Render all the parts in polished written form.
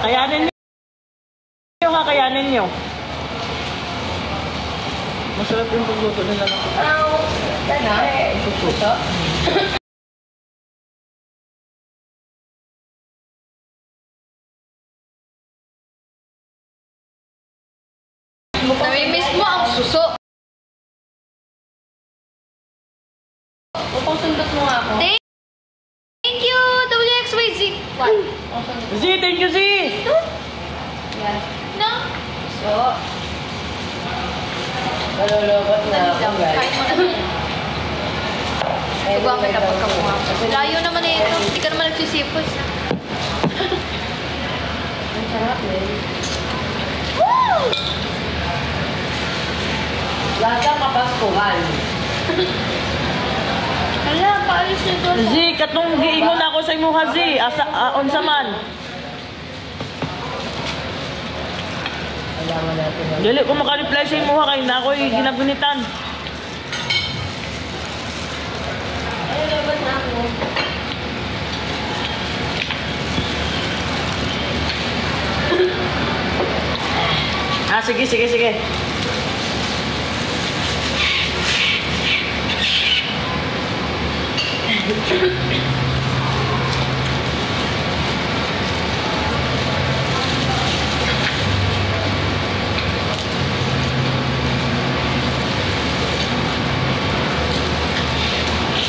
Kayanin nyo, kakayanin nyo. Masarap yung pagluto nila ng suso. Suso? Namimiss mo ang suso. Upang-sundot mo nga ako. Thank you, WXYZ. Z, thank you, Z! Yan. No? So, malulobot na ako, guys. Kain mo na yan. Subuhan kita pagkakuha ko. Layo naman na ito. Hindi ka naman nagsisipos. Ang sarap eh. Woo! Lasa kapaskuhan. Hala, paalis nito. Z, katong giingon ako sa imuha, Z. Unsa man. Alaman natin. Dili ko makareply sa imuha kay na ako'y ginagunitan. Ay, lobot na ako. Sige, sige, sige.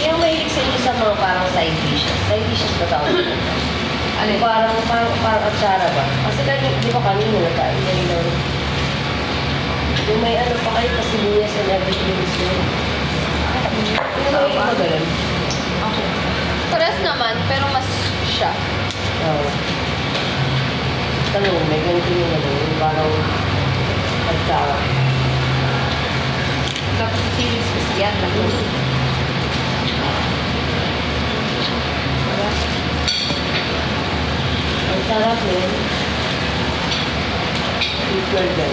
Yung mahilig sa inyo sa mga parang side dishes. Side dishes ba tawag ito? Ano? Parang atsara ba? Kasi di ba kanina nagkain na rin lang. Yung may ano pa kayo, pasibuyas and everything is yun. Ano ba yung magalan? Okay. Pares naman, pero mas siya. Oo. Tanong, may ganito yung ano, yung parang atsara. Tapos feelings kasi yan. Ang sarap yun. Sweet burger.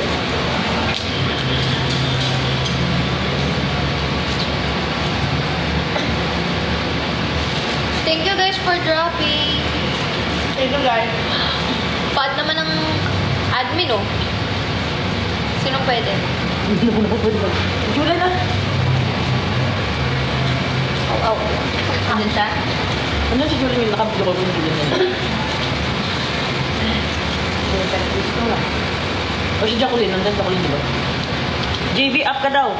Thank you guys for dropping. Thank you guys. Pad naman ng admin, oh. Sinong pwede? Jula na. Aw. Andun siya? Ano si Jula yung nakabilo ko kung Jula na yun? Gusto nga. O si Jacqueline, nandun Jacqueline, di ba? JV, up ka daw.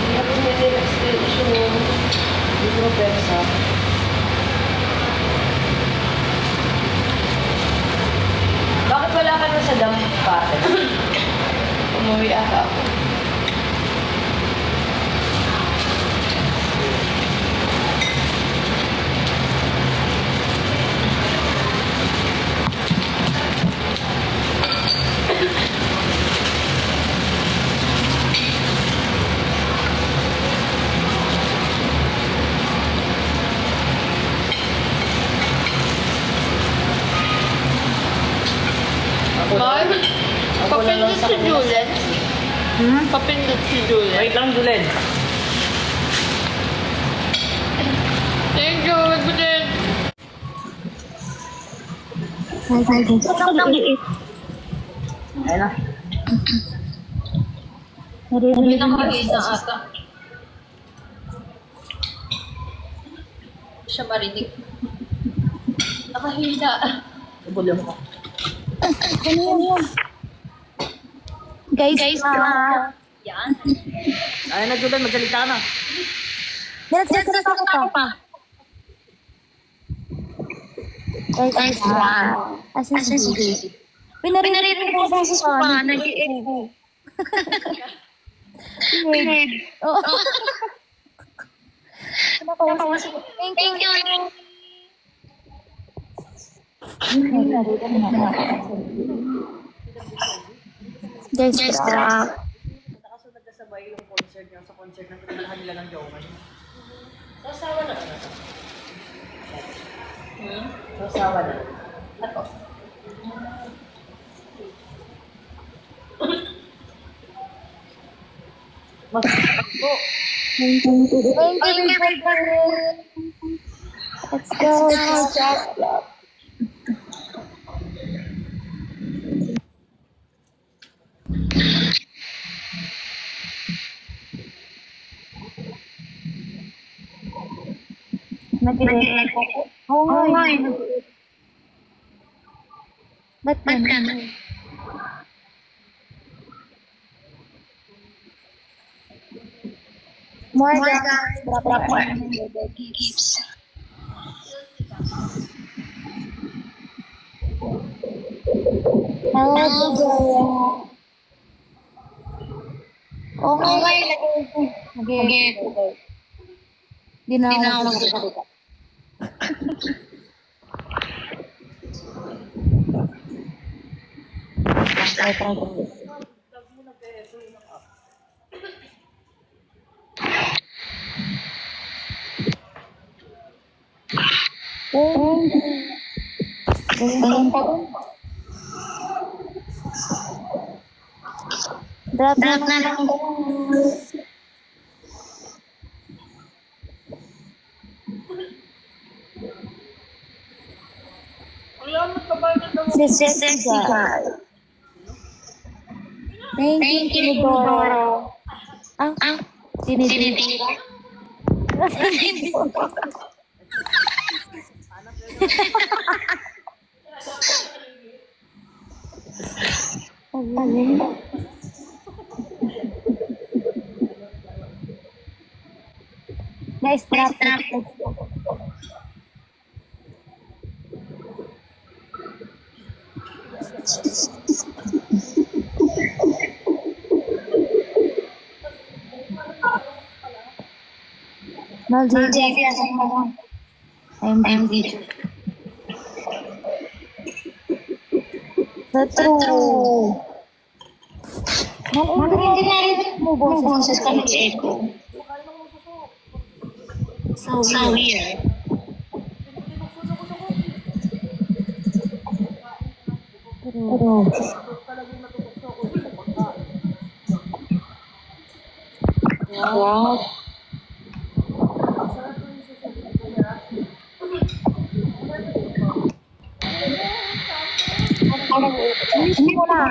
Hindi ako nililextation yung micropersa. Bakit wala ka na sa dump pattern? Umuwi ata ako. Mar? Ako na lang Papindot sa si Julen. Hmm? Papindot si Julen. Wait lang, Julen. Thank you, Julen. Ayun na. Hindi nakakita ata. Siya marinig. Nakahila. Ibulong ko. Guys, Yan. Ayun na, Julen, magsalita ka na. nagsasalita ko pa. Guys, asan si Judy? Pinaririnig ko sa spa, nag-i-echo. Oo. Thank you. Guys, Nakasunod na sabay yung concert niya sa concert na pinulahan nila ng Joman. Sasawa na. Sasawa na. Ako. Thank you. Let's go. Nag-i-echo. Oo nga eh. Ba't ganun? Morgan. Keeps. Hello, Joya. Okay. Nag-i-echo. Di na ako magsasalita. Drop na lang. Thank you, Doro. Sinitira. Nice drop. I'm DJ. That's true. Hindi narinig mo boses ka nag-echo. So weird. Wow. Hindi mo na.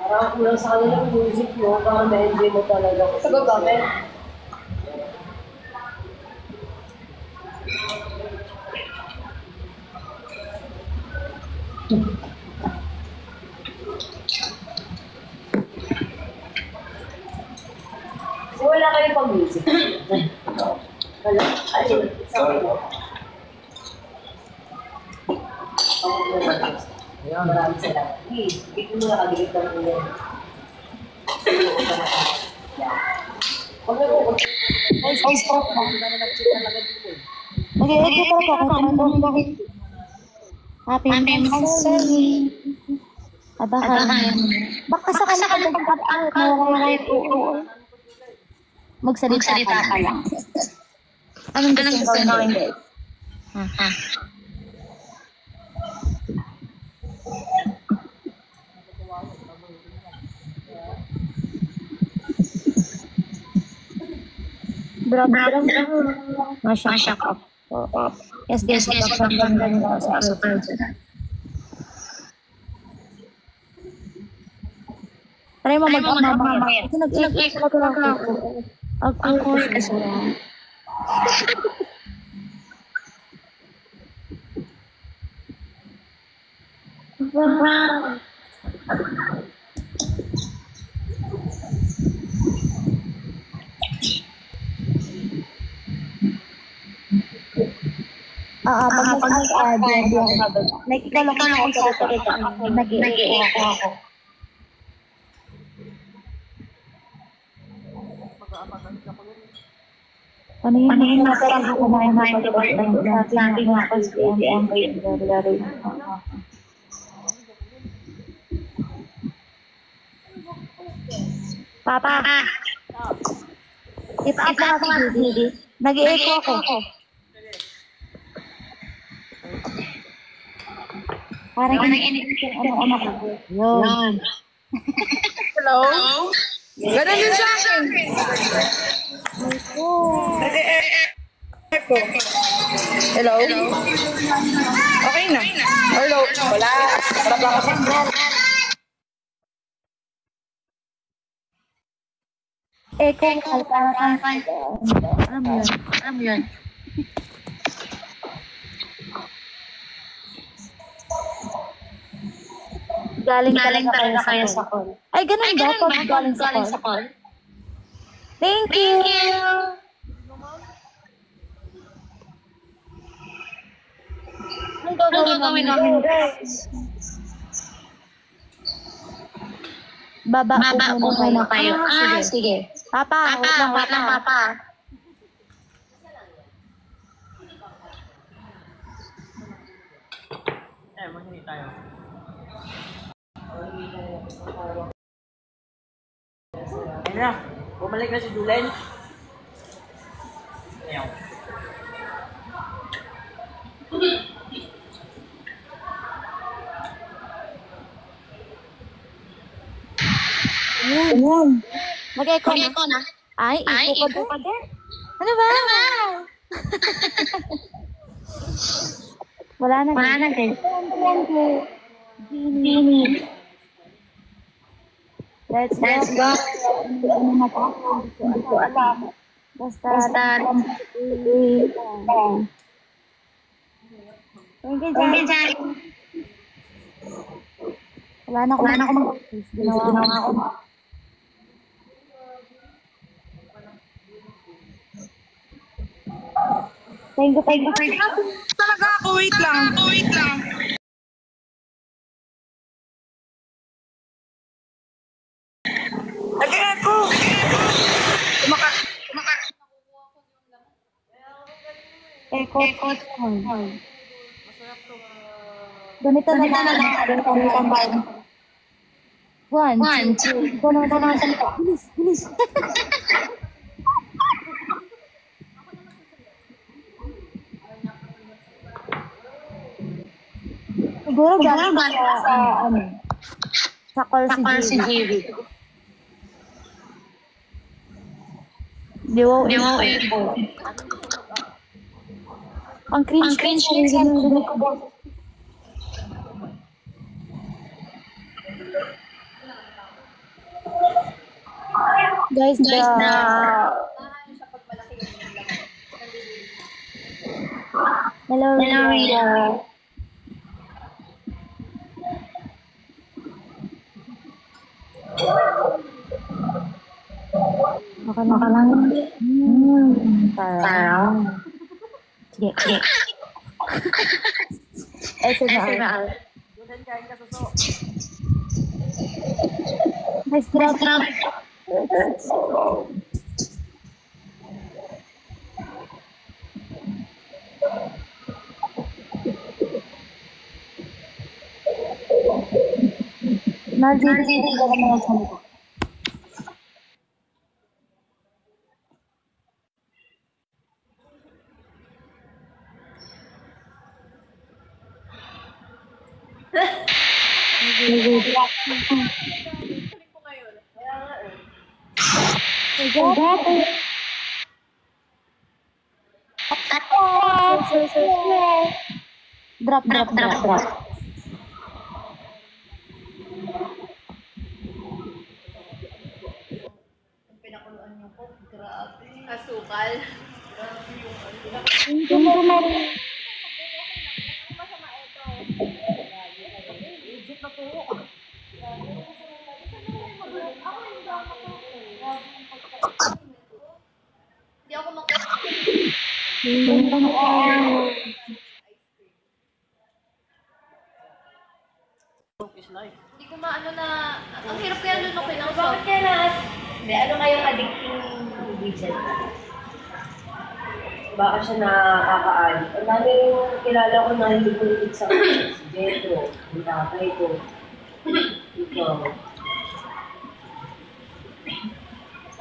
Parang kulang sa kanilang music mo, parang na-enjoy mo talaga. Sa gagamit. So wala kayo pang music? Wala? Ayun, isa kayo. Ayun, maraming salamat. Hindi ko muna kagilip ng ulo. Huwag na po. Ay, stop na. Nag-i-echo talaga. Happy anniversary. Abahan. Baka sa kanila magsalita ka lang. Anong gusto mo gawin? Bro. Masya ka. Yes. Magandang sa asukal. Try mo mag-mamaya. Kasi nag-echo talaga ako. Kasi wow. Pag nag-add, nag-ikalok ako sa salita. Nag-i-echo ako. Panayin natin ako kumain ko ba sabi nga kasi ang kayo naglalaro. Papa. Itaas na kasi, Didi. Nag-i-echo ako. Parang iniisip yung ano ko. Yun. Hello? Ganun din sa akin. Hello? Okay na. Hello? Wala. Wala pa ako. Echo, alam mo yun. Galing talaga kayo sa call. Ay, ganun ba? Pag galing sa call? Thank you! Anong gagawin namin, guys? Baba po muna kayo. Sige. Papa, wait lang, Papa. Maghingi tayo. Ayun na. Bumalik na si Julen. Ayaw. Ayan. Mag-echo na. Ay, echo pa din. Ano ba? Wala na, guys. Let's go. Hindi ko alam. Basta. Thank you, Jai. Wala na ako mag-office. Ginawa ko. Thank you. Talaga ako, wait lang. Again ako. Echo. Ganito na lang. 1, 2. Ito na. Bilis. Siguro galing sa call si JV. Di mo echo. Ang cringe yung ko ba? Guys, Hello, Rita. Maka lang. Parang. Sige. SNR. Julen, kain ka suso. Nice drop. Nandito ka naman sa mga. Drop. Asukal. Hindi ako Is life. Hindi ko maano na... Ang hirap kaya lunukin ang Bakit kaya lahat? Hindi, ano kayong addicting widget? Baka siya nakakaali. Ang dami yung kilala ko na hindi politik sa si Jetro, yung tatay ko. Ikaw.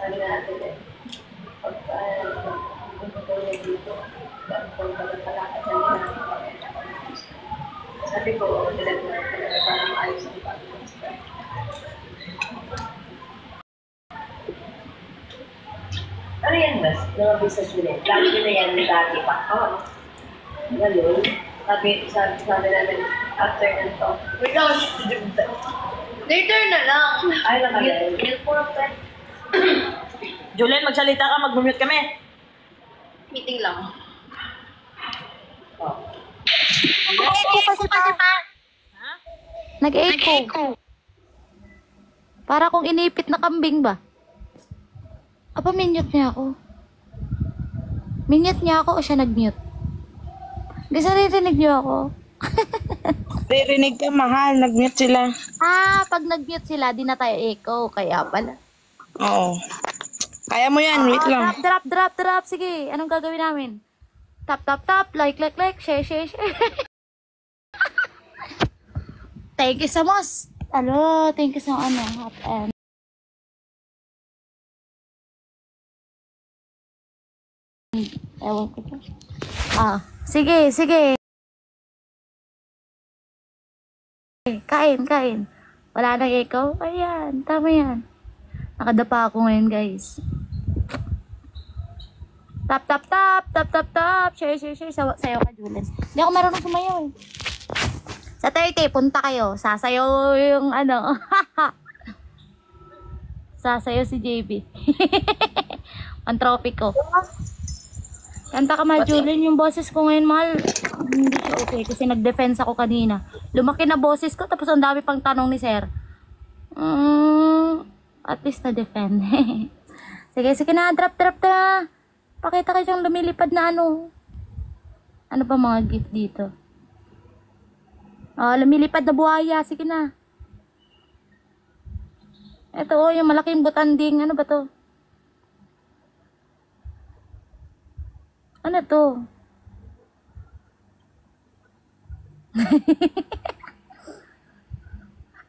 sabi natin eh, pag pumunta niya dito, kung palakad sa nila, sabi ko, dilag na talaga parang ayos ang pag-basta. Ano yan, Mas? Mga business nila. Lagi na yan dati pa. Ganun. Sabi namin, after nito, wait lang, Later na lang. ay, nakagaling. Julian, magsalita ka, mag-mute kami. Meeting lang. Oh. Nag-echo kasi pa. Nag-echo. Para kung inipit na kambing ba? Apa, minute niya ako? Minute niya ako o siya nag-mute? Gusto narinig niyo ako? Ririnig ka, mahal. Nag-mute sila. Pag nag-mute sila, di na tayo echo. Kaya pala. Oo. Kaya mo yan, wait lang. Drop. Sige, anong gagawin namin? Tap. Like. Share. Thank you so much. Thank you so hot and ewan ko pa. Sige. Kain. Wala nang echo. Ayan, tama yan. Nakadapa ako ngayon, guys. Tap. Share. Sayo ka, Julian. Hindi ako marunong sumayaw eh. Sa 30, punta kayo. Sasayaw yung ano. Sasayaw si JB. Ang trophy ko. Kanta ka, mahal, Julian. Yung boses ko ngayon, mahal, hindi siya okay. Kasi nag-defense ako kanina. Lumaki na boses ko, tapos ang dami pang tanong ni sir. At least na-defend. Sige na, drop na. Pakita ka siyang lumilipad na ano. Ano pa mga gift dito? Lumilipad na buhaya. Sige na. Ito yung malaking butanding. Ano ba to? Ano to?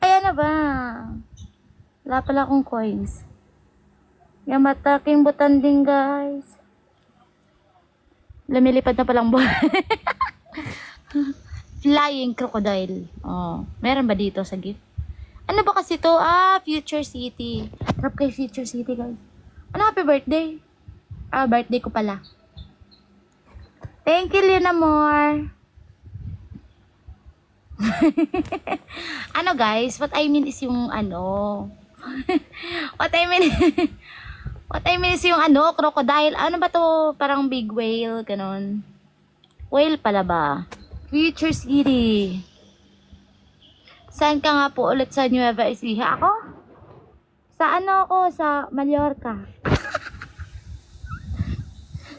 Ayan na ba? Wala pala akong coins. Yung mataking butanding, guys. Lumilipad na palang buhay. Flying crocodile. Meron ba dito sa gift? Ano ba kasi to? Future City. Drop kay Future City, guys. Ano, happy birthday? Birthday ko pala. Thank you, Lina Moore. Ano, guys? What I mean is yung ano. What I mean is yung ano, crocodile. Ano ba to? Parang big whale, ganun. Whale pala ba? Future City. Saan ka nga po ulit sa Nueva Ecija? Ako? Sa ano ako? Sa Mallorca.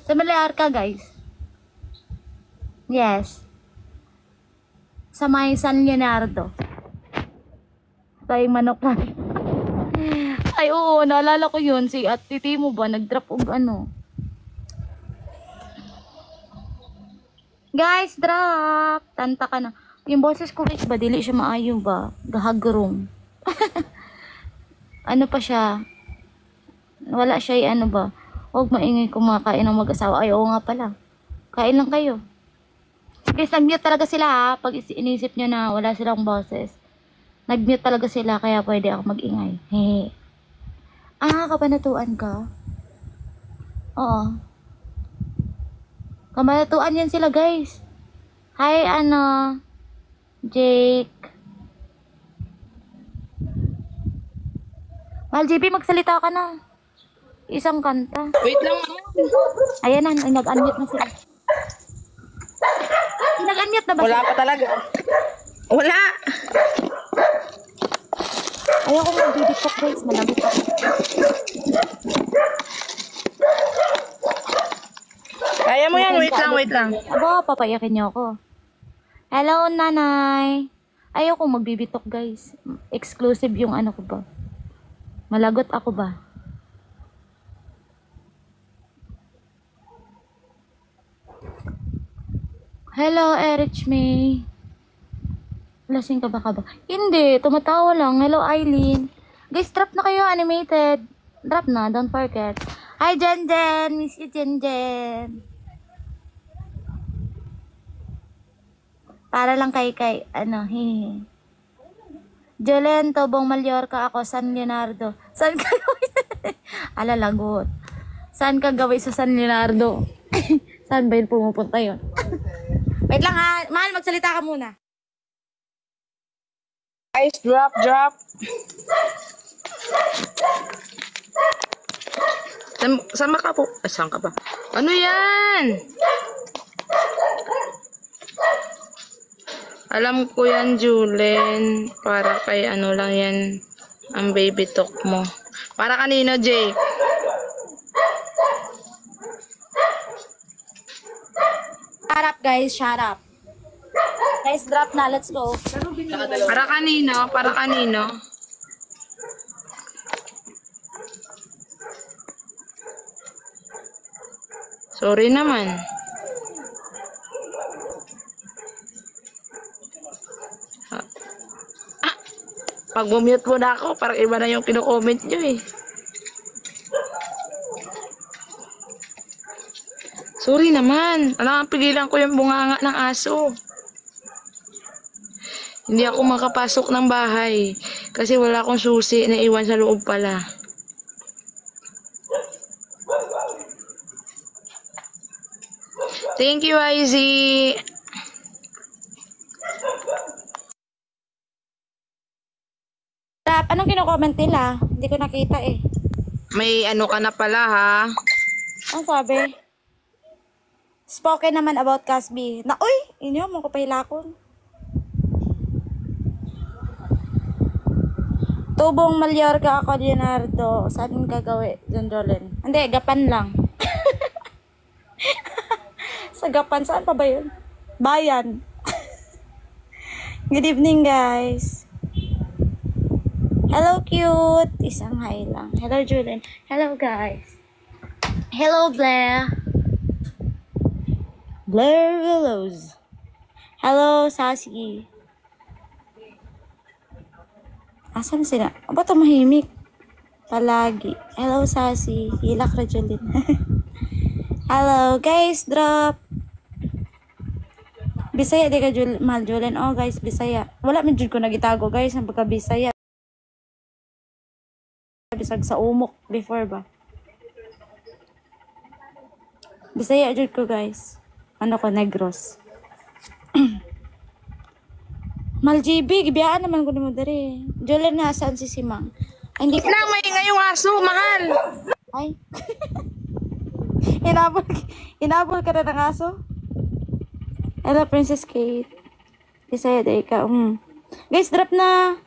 Sa Mallorca, guys. Yes. Sa may San Leonardo. Tayong manok lang. Ay, oo, naalala ko yun. Si at titi mo ba, nag-drop og ano. Guys, drop! Tanta ka na. Yung boses ko, guys, ba? Dili siya maayo ba? Gahagrong. Ano pa siya? Wala siya, ano ba? Huwag maingay kumakain ng mag-asawa. Ay, oo nga pala. Kain lang kayo. Guys, nag-mute talaga sila ha. Pag inisip nyo na wala silang boses. Nag-mute talaga sila, kaya pwede ako mag-ingay. Hehe. Kabanatuan ka? Oo. Kabanatuan yan sila, guys. Hi, Jake. Mahal, JP, magsalita ka na. Isang kanta. Wait lang, mahal. Ayan na, nag-unmute na sila. Nag-unmute na ba Wala sila? pa talaga. Wala. Ayoko mag-didiktok, guys. Malabot ako. Kaya mo yan, wait lang. Aba, papayakin niyo ako. Hello, nanay. Ayoko magbibitok, guys. Exclusive yung ano ko ba. Malagot ako ba? Hello, Erich May. Lasing ka ba? Hindi, tumatawa lang. Hello, Eileen. Guys, drop na kayo, animated. Drop na, don't forget. Hi, Jen Jen. Miss you, Jen Jen. Para lang kay, hihi. Jelen, Tobong Mallorca ako, San Leonardo. Saan ka gawin? Ala, lagot. Saan ka gawin sa San Leonardo? Saan ba yun pumupunta yun? Wait lang ha. Mahal, magsalita ka muna. Guys, drop. Sama ka po. Saan ka ba? Ano yan? Alam ko yan, Julen. Para kay ano lang yan. Ang baby talk mo. Para kanino, Jay? Shut up, guys. Shut up. Guys, drop na. Let's go. Para kanino? Para kanino? Sorry naman. Pag mute mo na ako, parang iba na yung kino-comment nyo eh. Sorry naman. Alam, pigilan ko yung bunganga ng aso. Hindi ako makapasok ng bahay. Kasi wala akong susi na iwan sa loob pala. Thank you, Izzy. Drop. Anong kino-comment nila? Hindi ko nakita eh. May ano ka na pala ha. Ang sabi? Spoken naman about Casby. Na, uy! Inyo, mo ko pa hilakon. Tubong Mallorca ako, Leonardo. Saan gagawin? John Jolene. Hindi, Gapan lang. Sa Gapan, saan pa ba yun? Bayan. Good evening, guys. Hello, cute. Isang hi lang. Hello, Julian. Hello, guys. Hello, Blair. Blair Willows. Hello, Sassy. Asan sila? Ba't tumahimik? Palagi. Hello, Sassy. Hilak na, Julian. Hello, guys. Drop. Bisaya, di ka, Mal, Julian. Oh, guys, Bisaya. Wala man dyan ko nagitago, guys. Ang pagka Bisaya. Bisag sa umok before ba? Bisaya dyan ko, guys. Ano ko, Negros. Mal GB, gibiyaan naman ko naman dari. Julian, nasaan si Simang? Ay, hindi ko... Lang, may ngayong aso, mahal. Ay. Inabol ka na ng aso? Hello, Princess Kate. Bisaya, day ka. Guys, drop na.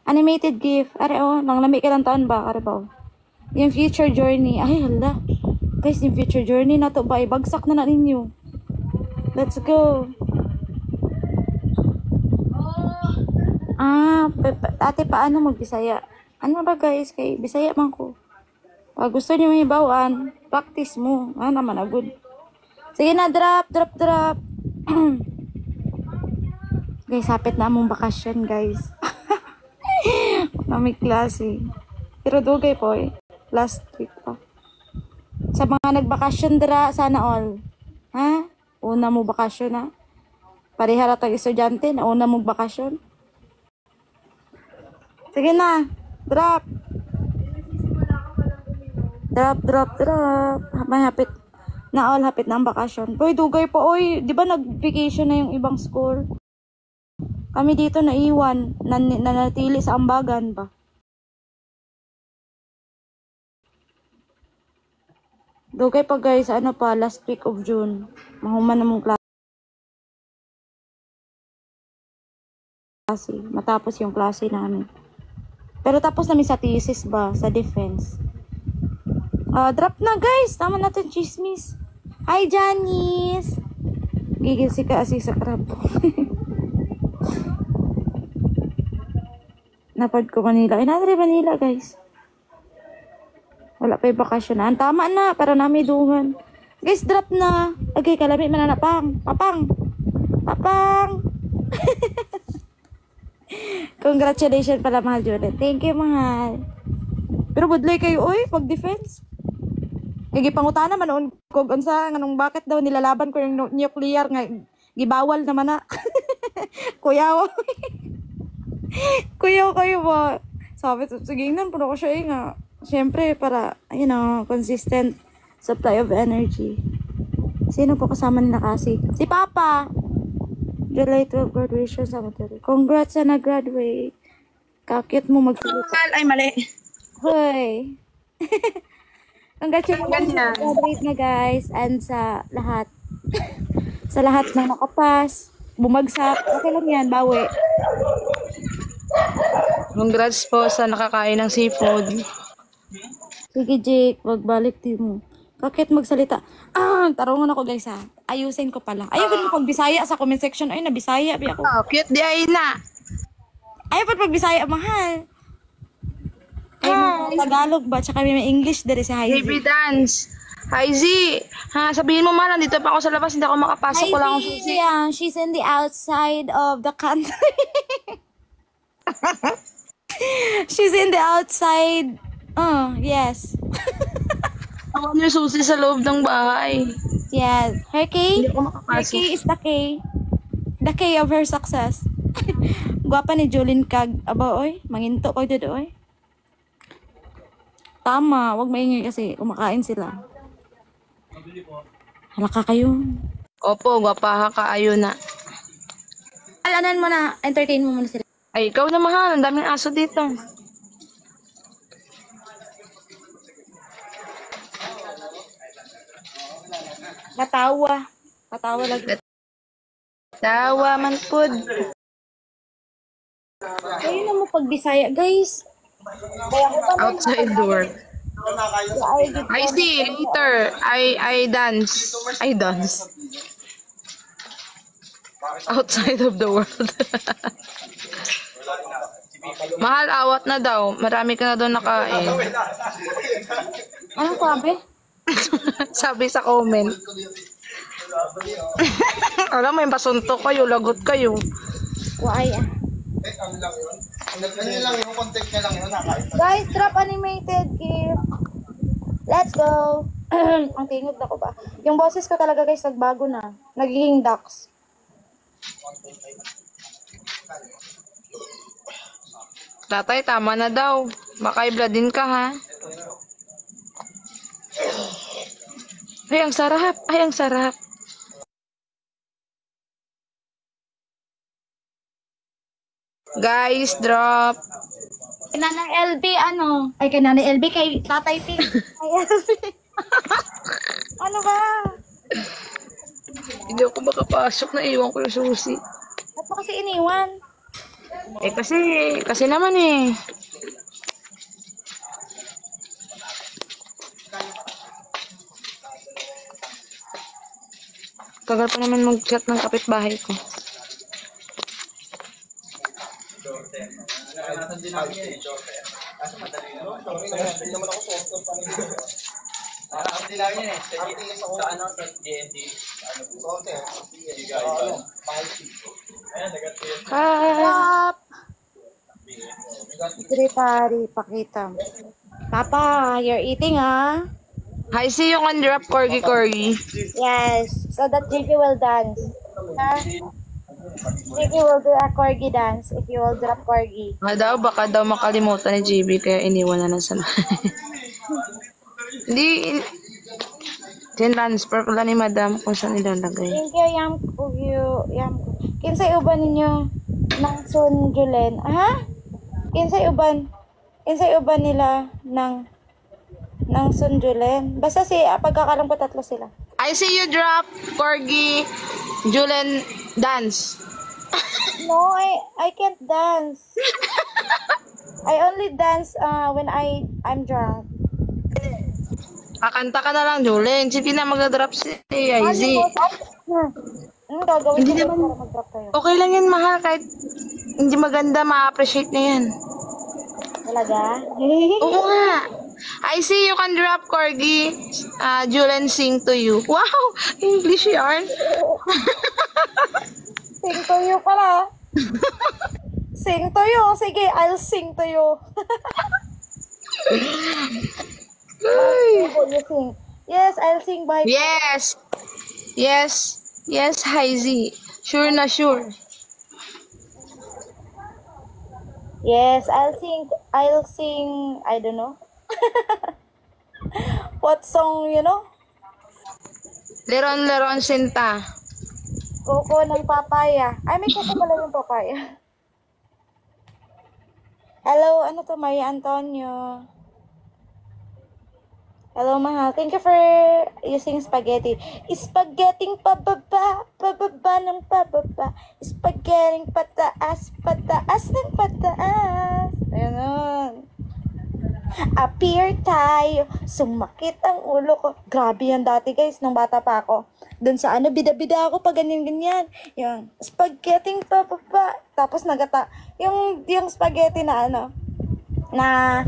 Animated gift. Are, oh, nang lamig ka ng taon ba? Are ba, oh. Yung future journey. Ay, hala. Guys, yung future journey na to ba? Ibagsak na ninyo. Let's go. Ate, paano mag-Bisaya? Ano ba, guys? Kay Bisaya man ko. Pag gusto nyo may bawaan, practice mo. Naman, good. Sige na, drop. Guys, hapit na among bakasyon, guys. May klase. Pero dugay po eh. Last week pa. Sa mga nagbakasyon dira, sana all. Ha? Una mo bakasyon ha? Parihara tag estudyante na una mo bakasyon. Sige na. Drop. May hapit na all, hapit na ang bakasyon. Uy, dugay po. Uy, di ba nag-vacation na yung ibang school? Kami dito naiwan, nanatili sa ambagan ba? Dugay pa guys, ano pa, last week of June. Mahuman na mong klase. Matapos yung klase namin. Pero tapos namin sa thesis ba, sa defense. Drop na guys, tama natin chismis. Hi Janice! Gigil si Kasi sa crab. Napad ko Manila. Inadri Manila, guys. Wala pa yung bakasyon na. Tama na, para namin dungan. Guys, drop na. Okay, kalami mananapang. Papang. Congratulations pala, mahal Jordan. Thank you, mahal. Pero budlay kayo, oy, pag-defense. Gipangutana man noon kog unsa nganong bakit daw nilalaban ko yung nuclear nga gibawal naman na. Kuyaw. Kuyaw kayo ba? Sabi sige nan puno ko siya nga. Siyempre para consistent supply of energy. Sino po kasama nila kasi? Si Papa. July 12 graduation cemetery. Congrats sa nag-graduate. Kakit mo magsalita. Ay, mali. Hoy. Congratulations sa graduate na guys and sa lahat. Sa lahat ng nakapas, bumagsak, okay lang yan, bawi. Congrats po sa nakakain ng seafood. Sige Jake, magbalik din mo. Bakit magsalita? Tarungan ako guys ha. Ayusin ko pala. Ayaw ko na pag-Bisaya sa comment section. Ay, na-Bisaya. Ako. Oh, cute di ay na. Ayaw pa pag-Bisaya, mahal. Ay, Tagalog ba? Tsaka may English dari sa Hazy. Baby dance. Hazy, ha, sabihin mo man, dito pa ako sa labas, hindi ako makapasok, wala akong susi. Yeah, she's in the outside of the country. She's in the outside. Oh, yes. Ako yung susi sa loob ng bahay. Yes. Her key? Hindi ako Her makapasok. key is the key. The key of her success. Gwapa ni Jolene Kag. Aba, oy. Manginto ko dito, oy. Tama. Huwag maingay kasi kumakain sila. Halaka kayo. Opo, gwapaha ka, ayun na. Alanan mo na. Entertain mo muna sila. Ay, ikaw na mahal, ang daming aso dito. Katawa. Katawa lagi. Tawa man pod. Kayo na mo pag-Bisaya, guys. Outside door. I see, later. I dance. I dance. Outside of the world. Mahal, awat na daw. Marami ka na daw nakain. Anong sabi? Sabi sa comment. Alam mo, yung pasuntok kayo, lagot kayo. Why? Guys, drop animated gift. Let's go. Ang tingog na ko ba? Yung boses ko talaga guys, nagbago na. Nagiging ducks. Tatay, tama na daw. Baka i-bloodin ka, ha? Ay, ang sarap. Ay, ang sarap. Guys, drop. Nanang LB, ano? Ay, kay Nanay LB, kay Tatay Pink. Kay LB. Ano ba? Hindi ako makapasok. Naiwan ko yung susi. Ba't mo kasi iniwan? Eh, kasi naman eh. Tagal pa naman mag-chat ng kapitbahay ko. Stop! Pari, pakita. Papa, you're eating, ah? Hi, see you on drop, Corgi. Yes, so that Jiggy will dance. Jiggy will do a corgi dance if you will drop corgi. Baka daw makalimutan ni JB kaya iniwan na lang sa Hindi, transfer ko lang ni madam kung saan nilalagay. Thank you, Yam Kugyo. Kinsay uban ninyo ng Sun Julen? Ha? Kinsay uban nila ng Sun Julen? Basta pagkakalang po tatlo sila. I see you drop, Corgi, Julen, dance. No, I can't dance. I only dance when I'm drunk. Kakanta ka na lang, Julen. Sige na, mag-drop si Izzy. Ano gagawin Hindi ko naman- para mag-drop kayo? Okay lang yan, mahal. Kahit hindi maganda, ma-appreciate na yan. Talaga? Oo nga. I see you can drop, Corgi. Julen sing to you. Wow! English yarn. Sing to you pala. Sing to you. Sige, I'll sing to you. Bibo, you sing. Yes, I'll sing by... Yes. Yes. Yes, Hazy. Sure na sure. Yes, I'll sing, I don't know. What song, you know? Leron Sinta. Koko ng papaya. Ay, may koko pala yung papaya. Hello, ano to, Maria Antonio? Hello, mahal. Thank you for using spaghetti. Spaghetti pababa, pababa ng pababa. Spaghetti pataas, pataas ng pataas. Ayun. Appear tayo. Sumakit ang ulo ko. Grabe yan dati, guys, nung bata pa ako. Doon sa ano, bida-bida ako pag ganyan-ganyan. Yung spaghetti pababa. Tapos yung spaghetti na ano, na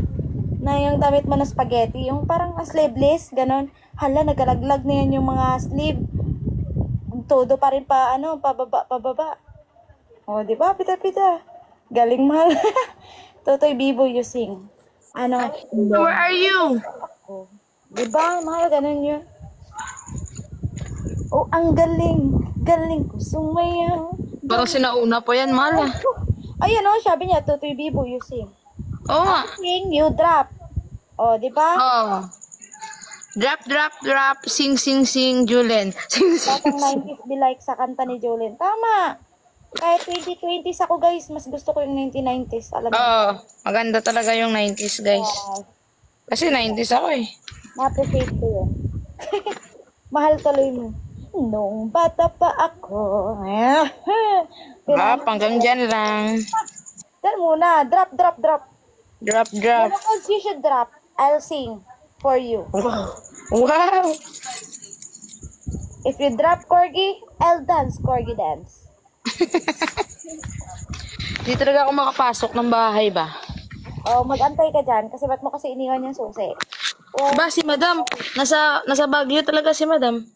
yung damit mo na spaghetti, yung parang sleeveless, ganon. Hala, nagalaglag na yan yung mga sleeve. Todo pa rin pa, ano, pababa. O, di ba? Pita-pita. Galing, mahal. Totoy Bibo, you sing. Ano? Where are you? Di ba, mahal, ganon yun. Oh, ang galing. Galing ko sumayaw. Parang sinauna pa yan, Mala. Ayun, oh, sabi niya, Totoy Bibo, you sing. Oo nga. Sing, you drop. O, di ba? Oh. Drop. Sing, Julen. Sing. Batang 90s be like sa kanta ni Jolene. Tama. Kahit 2020s ako, guys, mas gusto ko yung 1990s. Alam mo. Oo. Maganda talaga yung 90s, guys. Kasi 90s ako eh. Ma-appreciate ko yun. Mahal tuloy mo. Nung bata pa ako. Hanggang dyan lang. Diyan muna. Drop. Drop. Because you should drop. I'll sing for you. Wow. If you drop Corgi, I'll dance Corgi dance. Di talaga ako makapasok ng bahay ba? Oh, mag-antay ka dyan. Kasi ba't mo kasi iniwan yung susi? Oh, Ba, si Madam. Nasa Baguio talaga si Madam.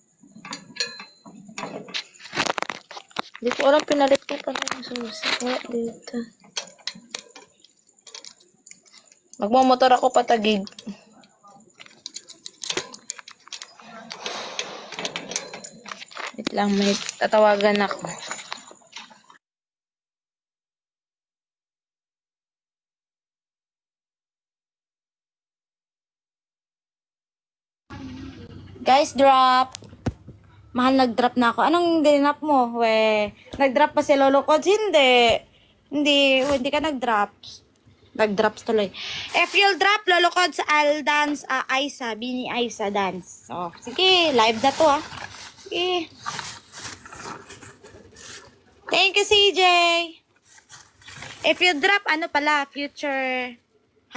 Hindi ko alam, pinalit ko pala yung susi. Wala dito. Magmamotor ako patagig. Wait lang, may tatawagan ako. guys, drop. Mahal, nag-drop na ako. Anong dinap mo? Nag-drop pa si Lolo Kods? Hindi ka nag-drop. Nag-drops tuloy. If you'll drop, Lolo Kods, I'll dance Aisa. Bini Aisa dance. So, sige, live na to Sige. Thank you, CJ. If you drop, ano pala, Future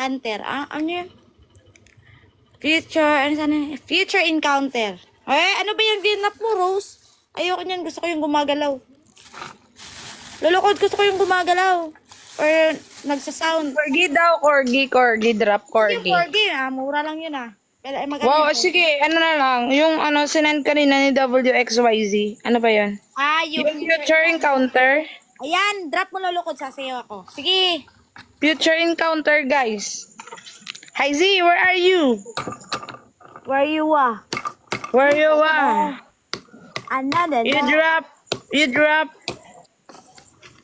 Hunter. Ano yun? Future Encounter. Ano ba yung dinap mo, Rose? Ayoko niyan, gusto ko yung gumagalaw. Lulukod, gusto ko yung gumagalaw. Or nagsasound. Corgi daw, Corgi, drop Corgi. Yung Corgi, mura lang yun Pero, maganda Wow, yun. sige, ano na lang. Yung sinend kanina ni WXYZ. Ano ba yun? Yung Yung Future Encounter. Ayan, drop mo, Lulukod, sasayaw ako. Sige. Future Encounter, guys. Hi Z, where are you? Where you Where you are? Another. You drop.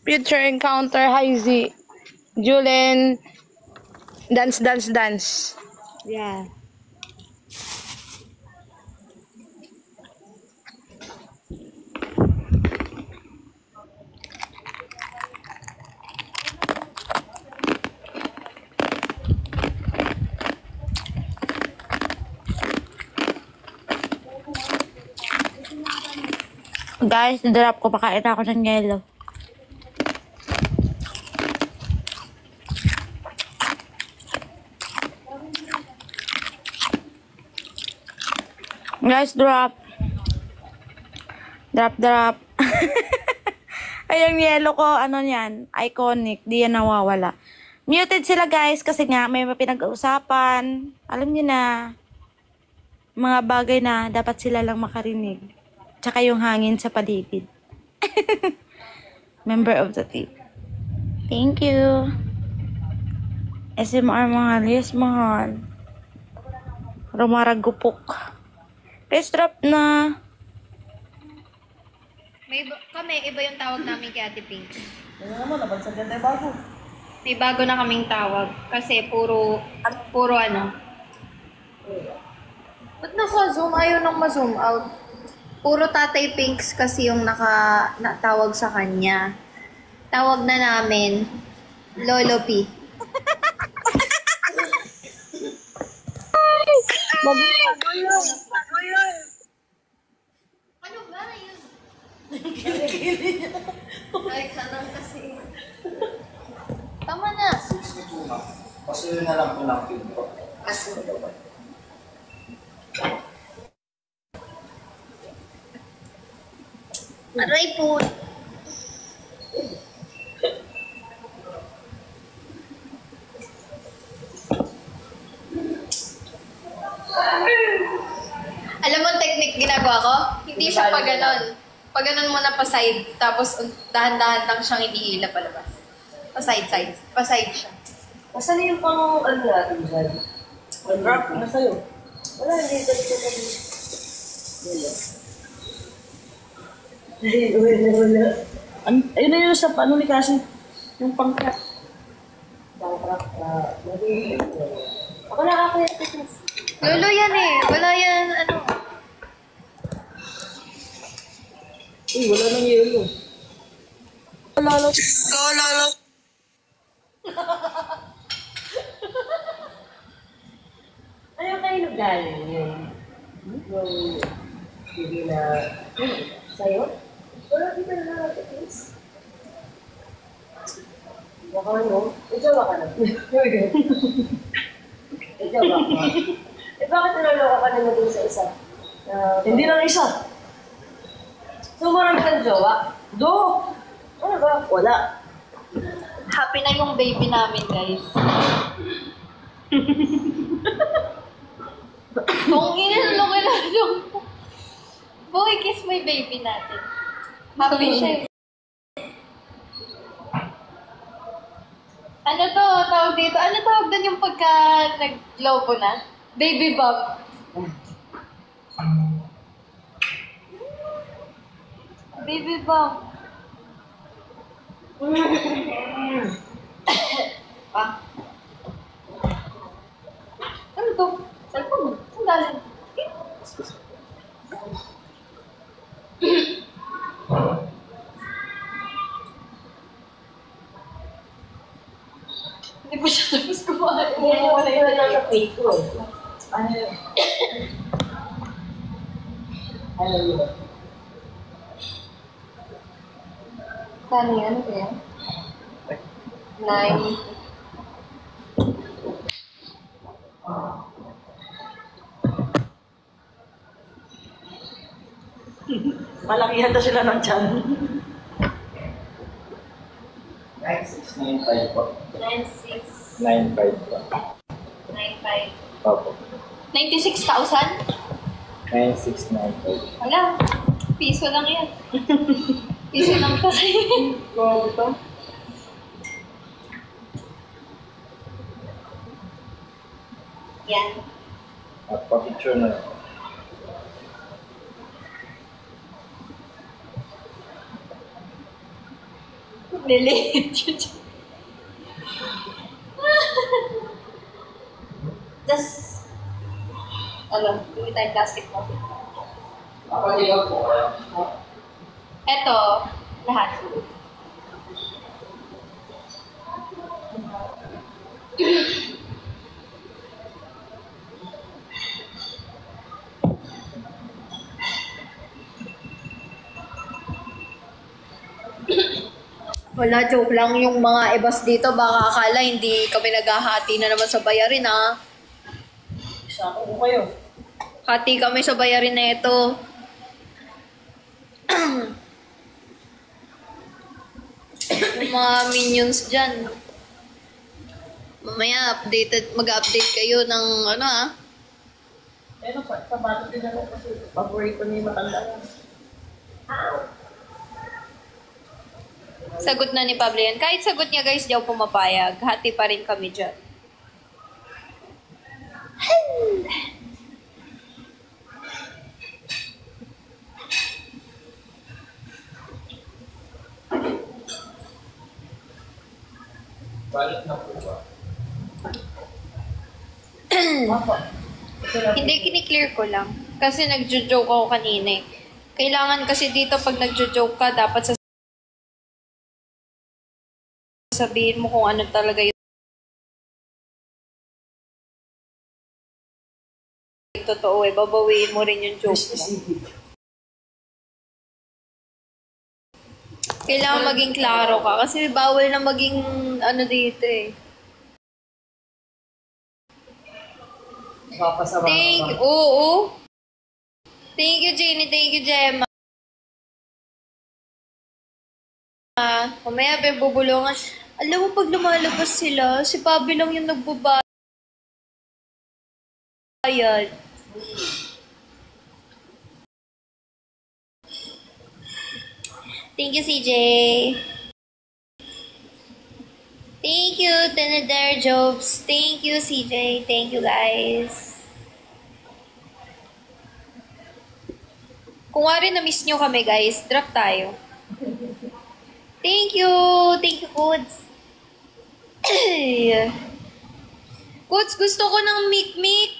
Future Encounter, hi Z. Julen. Dance. Yeah. Guys, drop ko. Pakain ako ng yellow. Guys, drop. Drop. Ay, yung yellow ko, ano yan? Iconic. Di yan nawawala. Muted sila, guys, kasi nga may pinag-uusapan. Alam niyo na. Mga bagay na dapat sila lang makarinig. Tsaka yung hangin sa paligid. Member of the team. Thank you. SMR mahal. Yes, mahal. Rumaragupok. Face drop na. Iba yung tawag namin kay Ate Pink. Ano naman, nabansag yan tayo bago. May bago na kaming tawag. Kasi puro ano. Ba't naka-zoom? Ayaw nang ma-zoom out. Puro Tatay Pinks kasi yung natawag sa kanya. Tawag na namin, Lolo P. Ano ba na yun? Ay, kanang kasi. Tama na. Pasuyo na lang po ng feed po. Aray po. Alam mo ang technique ginagawa ko? Hindi siya pa ganon. Pag ganon mo na pa side, tapos dahan-dahan lang siyang inihila palabas. Pa side. Pa side siya. Nasaan yung pang ano natin dyan? Ang drop, nasa'yo. Wala, hindi dito kami. Wala. Ayun na yun sa ano ni Cassie. Yung pangkat. Ako nakakaya fitness. Lolo yan eh. Wala yan, ano. Uy, wala nang yelo. Ano kayo galing yun? Yung hindi na sa'yo? Wala dito na nakakitiis. Baka ano? Ijawa ka na. Ijawa ka. Eh bakit naloloka ka naman dun sa isa? Hindi lang isa. So marami kang jowa? Ano ba? Wala. Happy na yung baby namin, guys. Kung inalok yung boy, kiss mo yung baby natin. Happy siya. Ano to, tawag dito? Ano tawag doon yung pagka nag-globo na? Baby bump. Baby bump. Ah. Ano to? Cellphone. Saan galing? Hindi pa siya tapos kumain. Wala na sa plate ko. Ano yun? Ano yun? Paano yan? Ano kaya? 9. Malakihan na sila ng tiyan. 9695 po. 96. 95 po. 95. Opo. 96,000? 9695. Wala. Piso lang yan. Piso lang to. Grabe to. Yan. At pa-picture na lang. Liliit yun. Just, ano, hindi tayo plastic mo. Eto, lahat. Wala, joke lang yung mga ibas dito. Baka akala hindi kami naghahati na naman sa bayarin, ha? Isa ako ko kayo. Hati kami sa bayarin na ito. Yung mga minions dyan. Mamaya, mag-update kayo ng ano, ha? Ayun, sabato din ako kasi paborito niya yung matanda. Sagot na ni Pablo yan. Kahit sagot niya, guys, di ako pumapayag. Hati pa rin kami dyan. Balik na po ba? Hindi, kiniklear ko lang. Kasi nagjo-joke ako kanina eh. Kailangan kasi dito pag nagjo-joke ka, dapat sabihin mo kung ano talaga yung totoo eh. Babawiin mo rin yung joke mo. Kailangan maging klaro ka. Kasi bawal na maging ano dito eh. Oo. Thank you, Jenny. Thank you, Gemma. Mamaya, bubulungan. Alam mo, pag lumalabas sila, si Pabi lang yung nagbabayad. Thank you, CJ. Thank you, Teneder Jobs. Thank you, CJ. Thank you, guys. Kung wari na-miss nyo kami, guys, drop tayo. Thank you! Thank you, Codes. Codes, gusto ko ng Mic-Mic.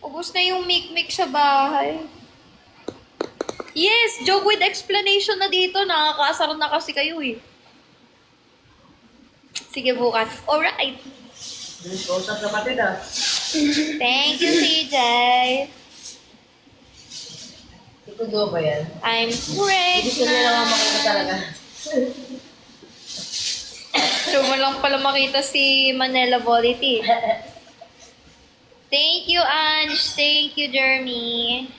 Ubus na yung Mic-Mic sa bahay. Yes! Joke with explanation na dito. Nakakasar na kasi kayo eh. Sige, bukas. Alright. Thank you, CJ. Ito ba yan? I'm Gusto pregnant. niya lang makita talaga. So, mo lang pala makita si Manila Volity. Thank you, Ange. Thank you, Jeremy.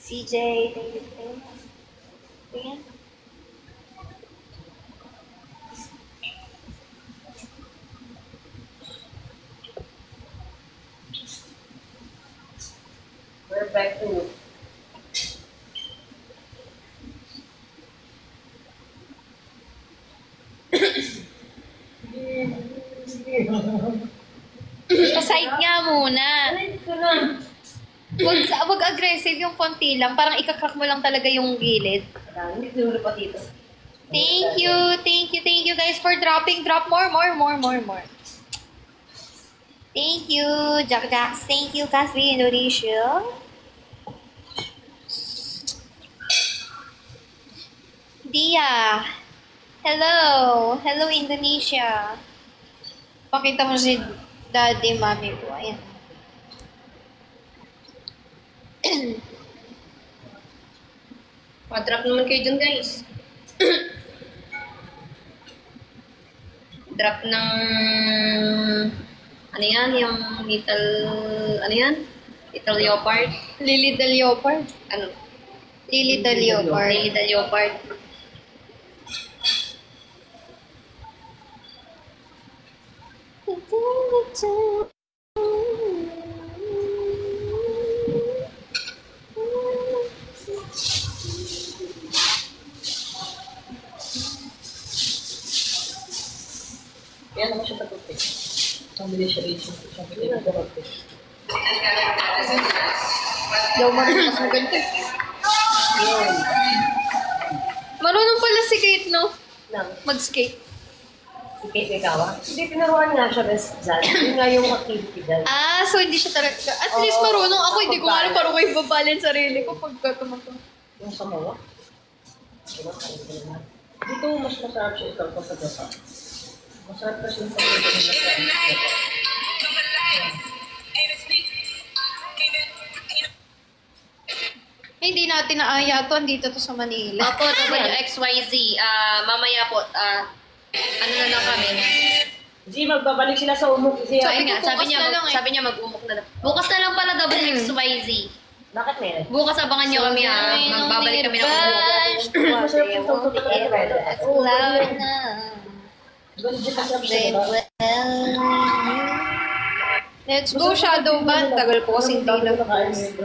CJ, thank you. Tingnan. We're back to Pa-side nga muna. Wag aggressive yung konti lang. Parang ikakrak mo lang talaga yung gilid. hindi tinulo pa dito. Thank you guys for dropping. Drop more. Thank you, Jack Jacks. Thank you, Casby Indonesia. Dia. Hello, Indonesia. Pakita mo si daddy, mami ko. Ayan. Pa-drop naman kayo dun, guys. Drop ng ano yan, yung little leopard. Lily the Leopard. Ano? Lily the Leopard. Lily the leopard. Yan ako siya taputin. Pamili siya rin siya. Sabi niya taputin. Daw marunong mas maganda. Marunong pala si Kate, no? Mag-skate. Si Kate Ikawa? Hindi, pinaruan nga siya best dyan. Yun nga yung activity dyan. Ah, so hindi siya talaga. At least marunong ako. Hindi ko alam paano ko ibabalance sarili ko pagka tumatong. Yung Samoa? Dito mas masarap siya ikaw pa sa Japan. Masarap kasi yung pagkakas nila sa Japan. Hindi natin naaya to. Andito to sa Manila. Opo, WXYZ. Mamaya po, ano na lang kami. G, magbabalik sila sa umok. So, Sabi nga, bukas na lang eh. sabi niya mag-umok na lang. Bukas na lang pala WXYZ. Bakit meron? Bukas abangan niyo kami ha. Magbabalik kami ng umok. Cloud na. Let's go, Shadow Band. Tagal ko kasi hindi nag-post.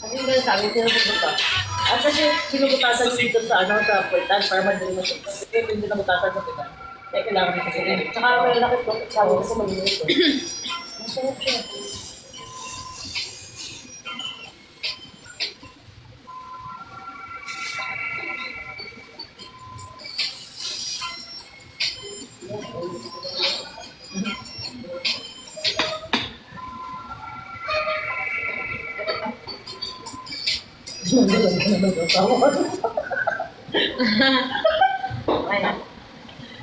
Ano yung gano'n sabi, sinubuta. At kasi sinubutasan dito sa ano, sa puwitan, para madali mo siya. Kasi hindi nabutasan sa puwitan. Kaya kailangan ko kasi. Tsaka may lakit ko. Sabi ko sa maliliit ko. Masarap siya.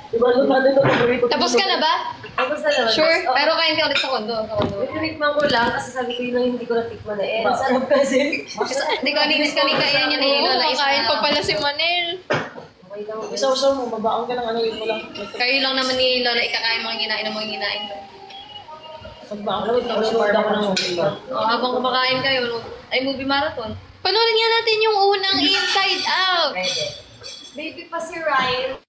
Diba doon natin ito paborito? Tapos ka na ba? Tapos na naman. Sure? Oo. Pero kain ka ulit sa kondo. Tinikman ko lang kasi sabi ko yun lang hindi ko natikman na eh. Ang sarap kasi. Hindi ko ninis kanina yan yung nahilo na isa. Kain pa pala si Manel. Okay lang. Isaw-saw mo, babaang ka ng ano yun mo lang. Kayo lang naman ni Lola ikakain mga ginain ng mga ginain. Pagbaang ka, nag-shoot ako ng movie. Habang kumakain kayo, ay movie marathon. Panoorin nga natin yung unang Inside Out. Pwede. Baby pa si Ryan.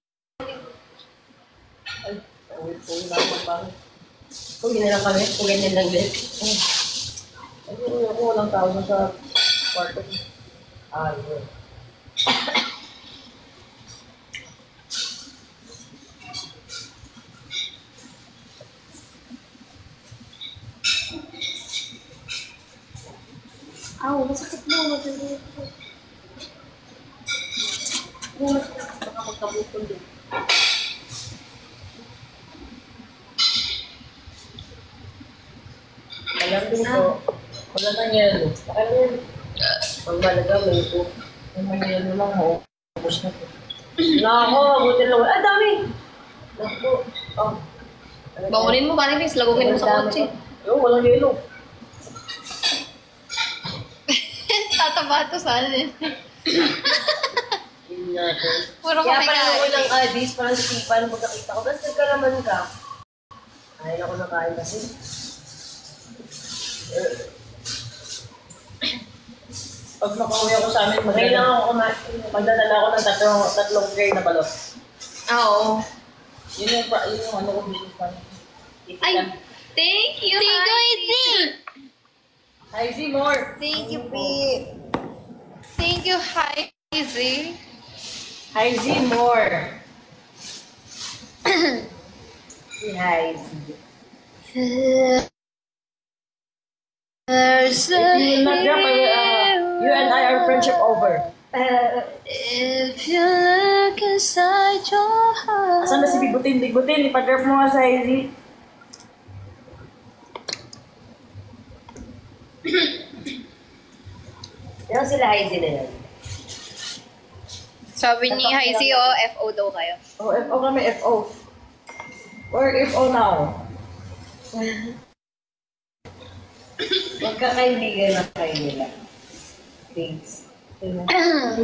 Ay, uwi na ako parang. Kung hindi na lang kami, kung ganyan lang din. Ay, ako walang tao na sa kwarto. Ah, yun. Aw, masakit mo. Masakit mo. Baka magkabutol din. Alam din ko, wala na yelo. Alam yun, pag malaga, may ito. Yung mangyayalo lang ho. Tapos na po. Nako, buti lang. Ah, dami! Naku. Oh. Bangunin mo, paano yung lagukin mo sa kotse? Yung walang yelo. Tataba ito sana eh. Yun natin. Puro Kaya kami pala ako kain. ng Adis, parang sisipan, magkakita ko. Basta nagkalaman ka. Ayaw ako nakain kasi. Pag nakauwi ako sa amin, Ngayon lang ako kumain. magdadala ako ng tatlong tray na balot. Oo. Yun yung ano ko business plan. Ay, thank you, Heidi. Hi, see more! Thank you, P. Thank you, Heidi. Hi, see more! Si Hi. There's If you will not drop, you and I are friendship over. If you look inside your heart. Asan na si Bigbutin? Bigbutin, ipa-drop mo nga sa Izzy. Yan sila Heidi na yan. Sabi ni Heidi, FO daw kayo. Oh, FO kami, FO. Or FO now. Magkakaibigan na kayo nila. Thanks. Yung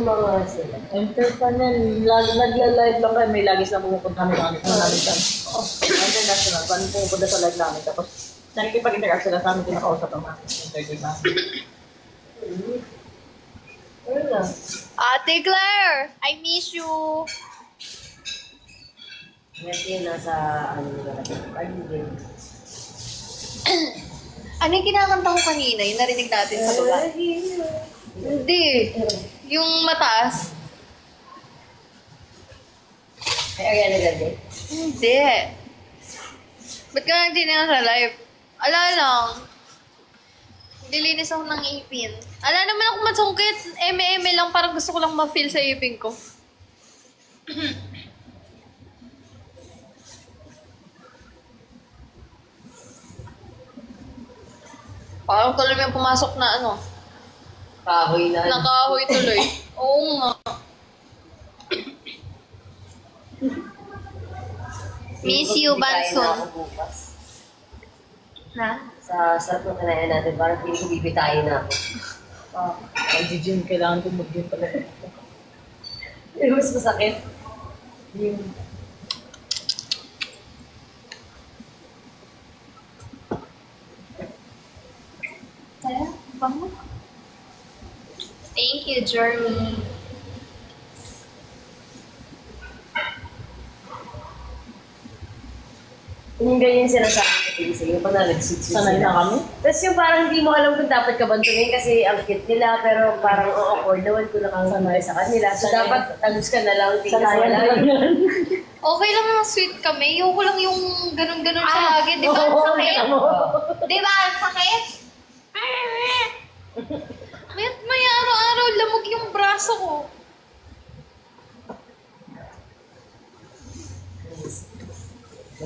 mga sila. Enter pa niyan. Nagla-live lang kami. May lagi silang pumupunta kami namin. Oh, international. Paano pumupunta sa live namin. Tapos, nakikipag-interact sila sa amin. Kinakausap ang mga interview namin. Ano lang? Ate Claire, I miss you. Ngayon nasa ano nila. Ayun. Ano yung kinakanta ko kanina? Yung narinig natin sa baba? Hindi. Yung mataas. Ay, Ariana Grande. Hindi. Ba't ka nang tinignan sa live? Ala lang. Dilinis ako ng ipin. Ala naman ako masungkit. Eme-eme lang. Parang gusto ko lang ma-feel sa ipin ko. Parang tuloy yung pumasok na ano. Kahoy na. Nakahoy tuloy. Oo nga. Miss you, Banson. Na? Sa sarap ng kanayan natin, parang hindi ko bibitayin na ako. Pag-gym, kailangan ko mag-gym pala. Yung mas masakit. Yung... Thank you, Jeremy. Yung ganyan sinasabi ko din sa'yo, pag nag-suit-suit Sanay na kami. Tapos yung parang hindi mo alam kung dapat ka bantunin kasi ang cute nila, pero parang awkward naman kung nakakasama sa kanila. So Sanay. dapat tagus ka na lang, tingin sa Sanayan wala. lang yan. Okay lang yung sweet kami. Yung ko lang yung ganun-ganun siya lagi. Di ba ang sakit? Di ba ang sakit? May araw-araw lamog yung braso ko.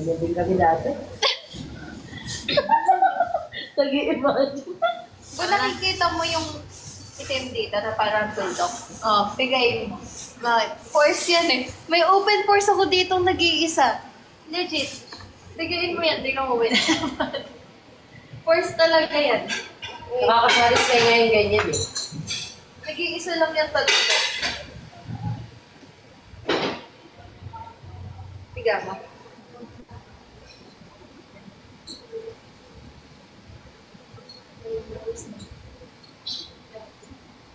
Nagiging kami dati. Nag-i-imagine. Kung nakikita mo yung itim dito na parang bulldog, bigay mo. Bakit? Force yan eh. May open force ako dito nag-iisa. Legit. Bigayin mo yan, di ka mawin. Force talaga yan. Nakakasalis kayo ngayon ganyan eh. Nag-iisa lang yan talaga. Biga mo.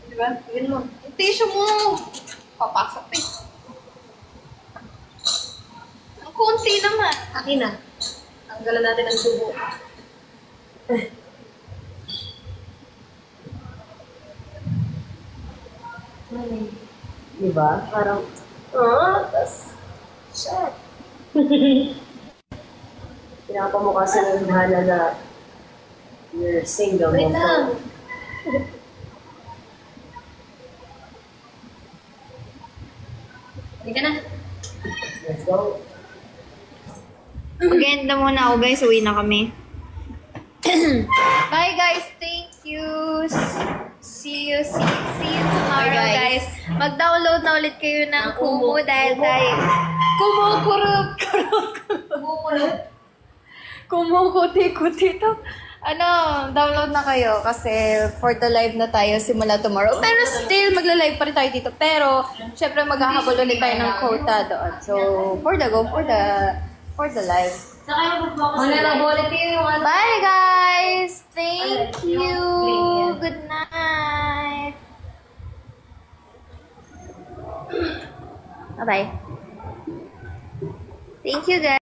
Diba? Yun mo. Yung tissue mo. Papasok eh. Ang konti naman. Akin na. Tanggalan natin ang subo. Diba? Parang, tas, shit. Pinapamukha sa ng hana na you're single. Wait lang. Hindi ka na. Let's go. Mag-end na muna ako guys. Uwi na kami. Bye guys. Thank you. See you tomorrow guys. Mag-download na ulit kayo ng Kumu dahil tayo. Kumukuti-kuti to. Download na kayo kasi for the live na tayo simula tomorrow. Pero still, magla-live pa rin tayo dito. Pero, syempre maghahabol ulit tayo ng quota doon. So, for the live. Bye guys! Thank you! Good night! Bye-bye. Thank you guys!